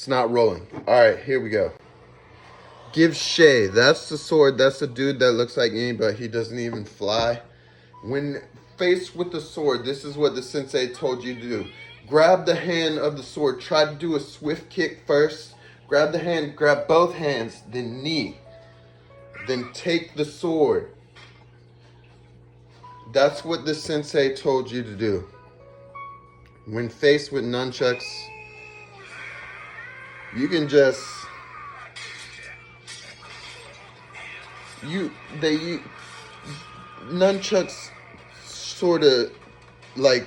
It's not rolling. All right, here we go. Give Shay. That's the sword. That's the dude that looks like me, but he doesn't even fly. When faced with the sword, this is what the sensei told you to do. Grab the hand of the sword. Try to do a swift kick first. Grab the hand. Grab both hands. Then knee. Then take the sword. That's what the sensei told you to do. When faced with nunchucks, you can just nunchucks sort of like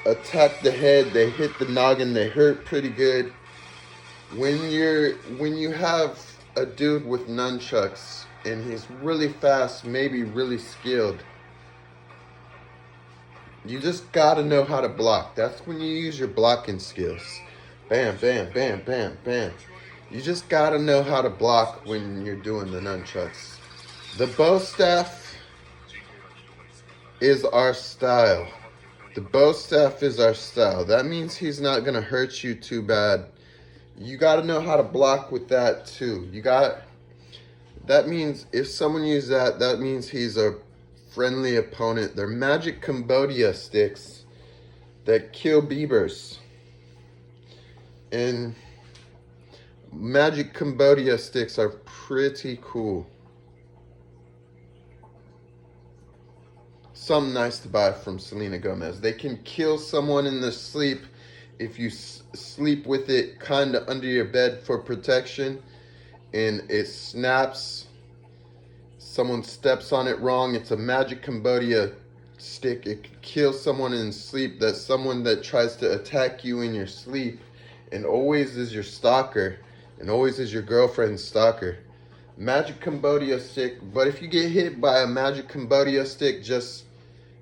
attack the head. They hit the noggin. They hurt pretty good. When you have a dude with nunchucks and he's really fast, maybe really skilled, you just gotta know how to block. That's when you use your blocking skills. Bam, bam, bam, bam, bam. You just gotta know how to block when you're doing the nunchucks. The bow staff is our style. The bow staff is our style. That means he's not gonna hurt you too bad. You gotta know how to block with that too. That means if someone uses that means he's a friendly opponent. They're magic Cambodia sticks that kill beavers. And magic Cambodia sticks are pretty cool. Something nice to buy from Selena Gomez. They can kill someone in their sleep if you sleep with it kind of under your bed for protection, and it snaps. Someone steps on it wrong. It's a magic Cambodia stick. It can kill someone in sleep. That's someone that tries to attack you in your sleep and always is your stalker and always is your girlfriend's stalker. Magic Cambodia stick. But if you get hit by a magic Cambodia stick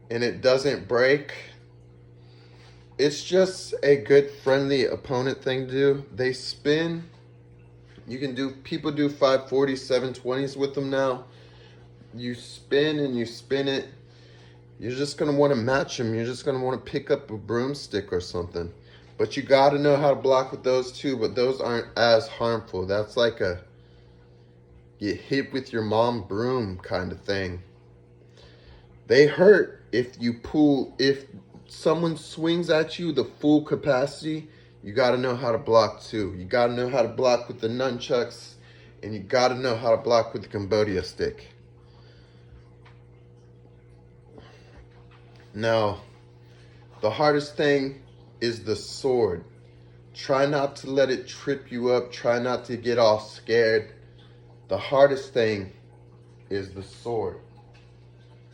and it doesn't break, it's just a good friendly opponent thing to do. They spin. People do 540s, 720s with them now. You spin and you spin it. You're just going to want to match them. You're just going to want to pick up a broomstick or something. But you got to know how to block with those too. But those aren't as harmful. That's like a get hit with your mom broom kind of thing. They hurt if someone swings at you the full capacity. You got to know how to block too. You got to know how to block with the nunchucks, and you got to know how to block with the Cambodia stick. Now, the hardest thing is the sword. Try not to let it trip you up. Try not to get all scared. The hardest thing is the sword.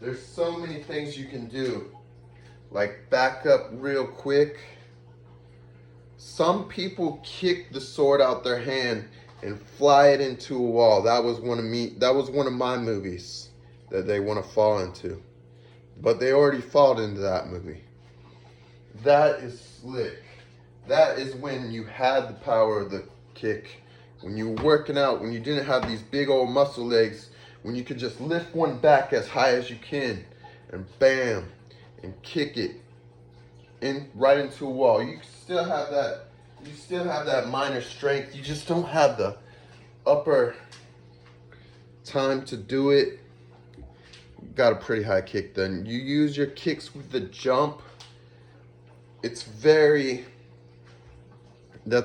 There's so many things you can do, like back up real quick. Some people kick the sword out their hand and fly it into a wall. That was one of my movies that they want to fall into. But they already fall into that movie. That is slick. That is when you had the power of the kick. When you were working out, when you didn't have these big old muscle legs, when you could just lift one back as high as you can and bam, and kick it right into a wall. You still have that minor strength. You just don't have the upper time to do it. Got a pretty high kick then. You use your kicks with the jump. That's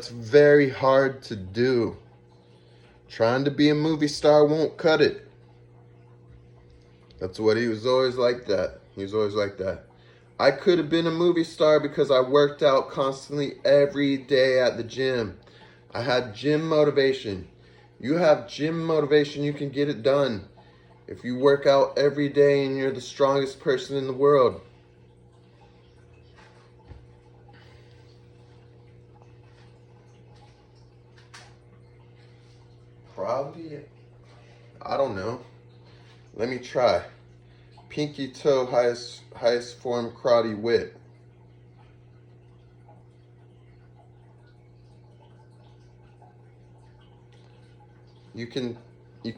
very hard to do. Trying to be a movie star won't cut it. That's what he was always like that. He was always like that. I could have been a movie star because I worked out constantly every day at the gym. I had gym motivation. You have gym motivation, you can get it done. If you work out every day and you're the strongest person in the world. Probably, I don't know. Let me try. Pinky toe, highest form karate whip. You can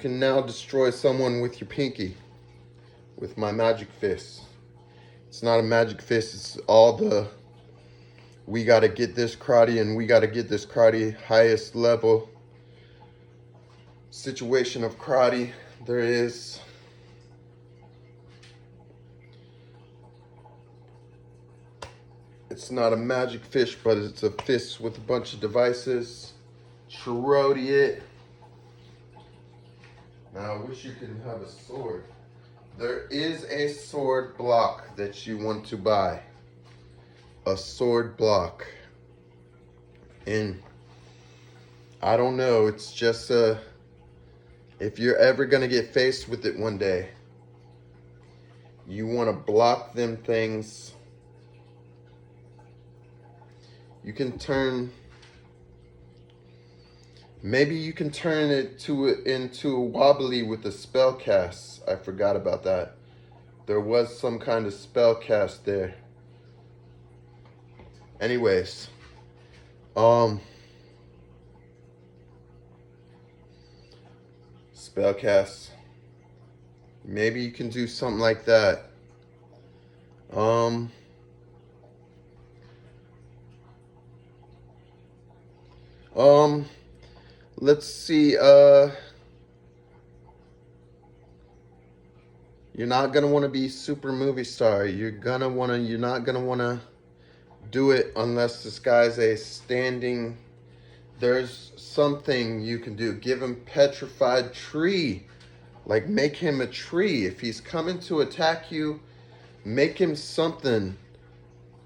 now destroy someone with your pinky, with my magic fist. It's not a magic fist, it's all the We got to get this karate, and we got to get this karate highest level situation of karate there is. It's not a magic fish, but it's a fish with a bunch of devices. Chiroti it. Now I wish you could have a sword. There is a sword block that you want to buy. A sword block. And I don't know, it's just if you're ever gonna get faced with it one day, you want to block them things. You can turn, maybe you can turn it into a wobbly with a spell cast. I forgot about that. There was some kind of spell cast there. Anyways, spell cast. Maybe you can do something like that. Let's see, you're not gonna want to be super movie star. You're not gonna want to do it unless this guy's a standing. There's something you can do. Give him petrified tree. Like, make him a tree. If he's coming to attack you, make him something.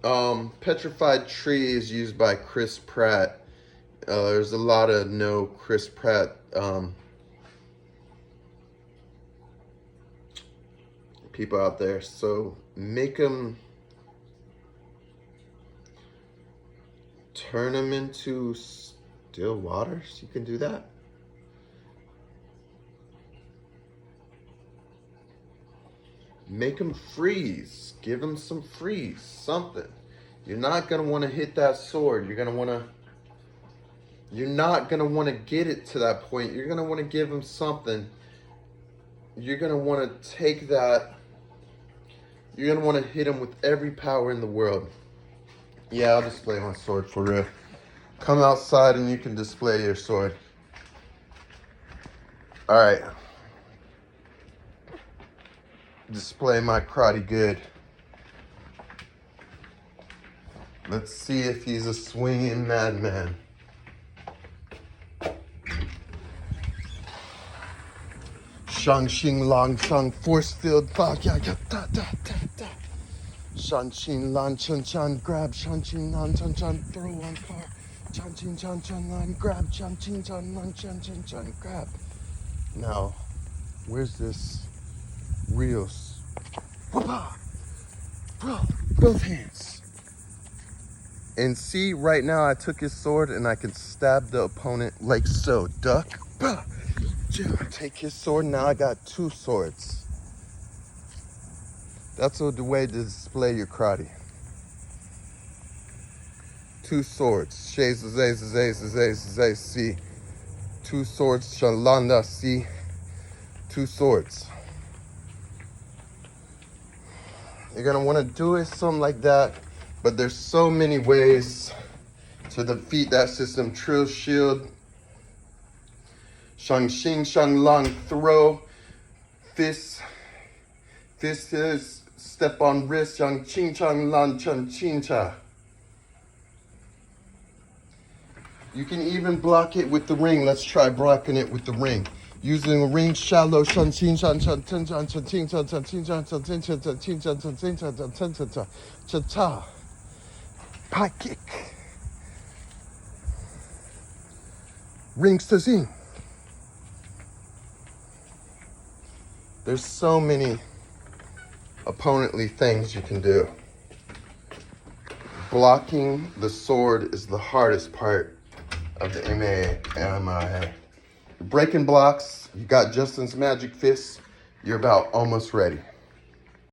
Petrified tree is used by Chris Pratt. There's a lot of Chris Pratt people out there. So make him, turn him into still waters. You can do that. Make him freeze. Give him some freeze. Something. You're not going to want to hit that sword. You're not going to want to get it to that point. You're going to want to give him something. You're going to want to take that. You're going to want to hit him with every power in the world. Yeah, I'll display my sword for real. Come outside and you can display your sword. All right. Display my karate good. Let's see if he's a swinging madman. Shang Xing Lang Shang force field fuck ya ya da da da da. Shang Xing Lan Chen Chan grab Shang Xing Lan Chen Chan throw on car. Shang Xing Chan Chen Lan grab Shang Xing Chan Lan Chen Chen Chan grab. Now, where's this real? Whoop-ah! Bro, both hands. And see, right now I took his sword and I can stab the opponent like so. Duck. Bah! Take his sword. Now I got two swords. That's the way to display your karate. Two swords. See. Two swords. Shalanda. See. Two swords. You're gonna want to do it something like that, but there's so many ways to defeat that system. Trill shield, Shang Xing Shang Lang throw, fist is step on wrist, Shang Xing Shang Lang Chun Chin Cha. You can even block it with the ring. Let's try blocking it with the ring. Using a ring shallow shun chin shan chan ten chan chan chin chan chan chin chan chan chin chan chan chin chan chan chin chan chan chan chan chan cha cha high kick rings to zing. There's so many opponently things you can do. Blocking the sword is the hardest part of the MMA. Breaking blocks, you got Justin's magic fist, you're about almost ready.